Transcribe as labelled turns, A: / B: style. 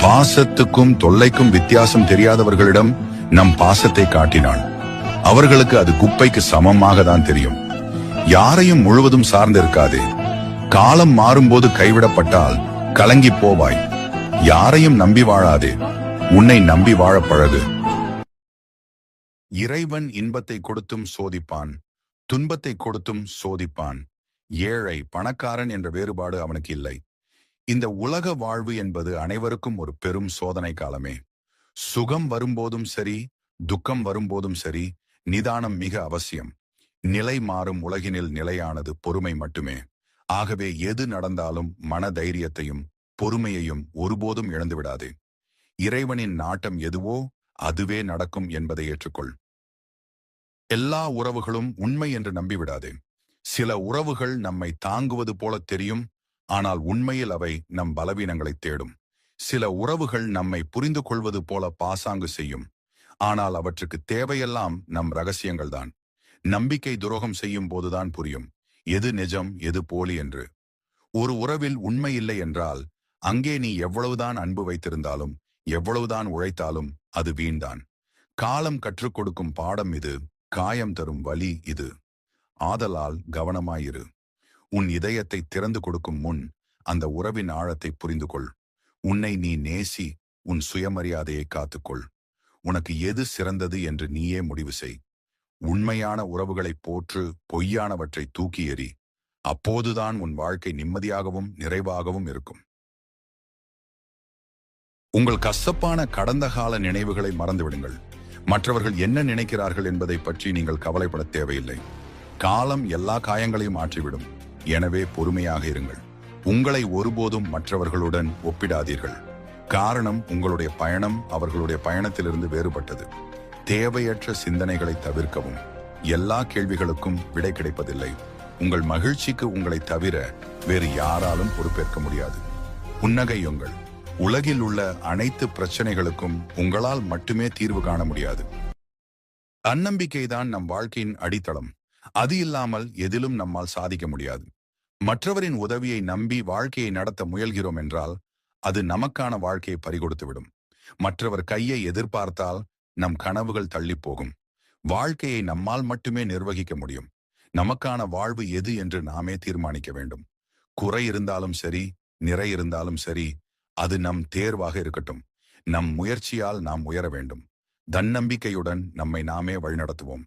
A: பாசத்துக்கும் தொல்லைக்கும் வித்தியாசம் தெரியாதவர்களிடம் நம் பாசத்தை காட்டினாள். அவர்களுக்கு அது குப்பைக்கு சமமாக தான் தெரியும். யாரையும் முழுவதும் சார்ந்திருக்காதே. காலம் மாறும்போது கைவிடப்பட்டால் கலங்கி போவாய். யாரையும் நம்பி வாழாதே, உன்னை நம்பி வாழ பழகு. இறைவன் இன்பத்தை கொடுத்தும் சோதிப்பான், துன்பத்தை கொடுத்தும் சோதிப்பான். ஏழை பணக்காரன் என்ற வேறுபாடு அவனுக்கு இல்லை. இந்த உலக வாழ்வு என்பது அனைவருக்கும் ஒரு பெரும் சோதனை காலமே. சுகம் வரும்போதும் சரி, துக்கம் வரும்போதும் சரி, நிதானம் மிக அவசியம். நிலை மாறும் உலகினில் நிலையானது பொறுமை மட்டுமே. ஆகவே எது நடந்தாலும் மன தைரியத்தையும் பொறுமையையும் ஒருபோதும் இழந்துவிடாதே. இறைவனின் நாட்டம் எதுவோ அதுவே நடக்கும் என்பதை ஏற்றுக்கொள். எல்லா உறவுகளும் உண்மை என்று நம்பிவிடாதே. சில உறவுகள் நம்மை தாங்குவது போல தெரியும், ஆனால் உண்மையில் அவை நம் பலவீனங்களை தேடும். சில உறவுகள் நம்மை புரிந்து கொள்வது போல பாசாங்கு செய்யும், ஆனால் அவற்றுக்கு தேவையெல்லாம் நம் ரகசியங்கள்தான். நம்பிக்கை துரோகம் செய்யும் போதுதான் புரியும் எது நிஜம் எது போலி என்று. ஒரு உறவில் உண்மை இல்லை என்றால் அங்கே நீ எவ்வளவுதான் அன்பு வைத்திருந்தாலும் எவ்வளவுதான் உழைத்தாலும் அது வீண்தான். காலம் கற்றுக் கொடுக்கும் பாடம் இது, காயம் தரும் வலி இது. ஆதலால் கவனமாயிரு. உன் இதயத்தை திறந்து கொடுக்கும் முன் அந்த உறவின் ஆழத்தை புரிந்து கொள். உன்னை நீ நேசி, உன் சுயமரியாதையை காத்துக்கொள். உனக்கு எது சிறந்தது என்று நீயே முடிவு செய். உண்மையான உறவுகளை போற்று, பொய்யானவற்றை தூக்கி எறி. அப்போதுதான் உன் வாழ்க்கை நிம்மதியாகவும் நிறைவாகவும் இருக்கும். உங்கள் கசப்பான கடந்த கால நினைவுகளை மறந்துவிடுங்கள். மற்றவர்கள் என்ன நினைக்கிறார்கள் என்பதை பற்றி நீங்கள் கவலைப்பட தேவையில்லை. காலம் எல்லா காயங்களையும் மாற்றிவிடும். எனவே பொறுமையாக இருங்கள். உங்களை ஒருபோதும் மற்றவர்களுடன் ஒப்பிடாதீர்கள். காரணம், உங்களுடைய பயணம் அவர்களுடைய பயணத்திலிருந்து வேறுபட்டது. தேவையற்ற சிந்தனைகளை தவிர்க்கவும். எல்லா கேள்விகளுக்கும் விடை கிடைப்பதில்லை. உங்கள் மகிழ்ச்சிக்கு உங்களை தவிர வேறு யாராலும் பொறுப்பேற்க முடியாது. புன்னகையுங்கள். உலகில் உள்ள அனைத்து பிரச்சனைகளுக்கும் உங்களால் மட்டுமே தீர்வு காண முடியாது. தன்னம்பிக்கைதான் நம் வாழ்க்கையின் அடித்தளம். அது இல்லாமல் எதிலும் நம்மால் சாதிக்க முடியாது. மற்றவரின் உதவியை நம்பி வாழ்க்கையை நடத்த முயல்கிறோம் என்றால் அது நமக்கான வாழ்க்கையை பறிகொடுத்துவிடும். மற்றவர் கையை எதிர்பார்த்தால் நம் கனவுகள் தள்ளி போகும். வாழ்க்கையை நம்மால் மட்டுமே நிர்வகிக்க முடியும். நமக்கான வாழ்வு எது என்று நாமே தீர்மானிக்க வேண்டும். குறை இருந்தாலும் சரி, நிறை இருந்தாலும் சரி, அது நம் தேர்வாக இருக்கட்டும். நம் முயற்சியால் நாம் உயர வேண்டும். தன்னம்பிக்கையுடன் நம்மை நாமே வழிநடத்துவோம்.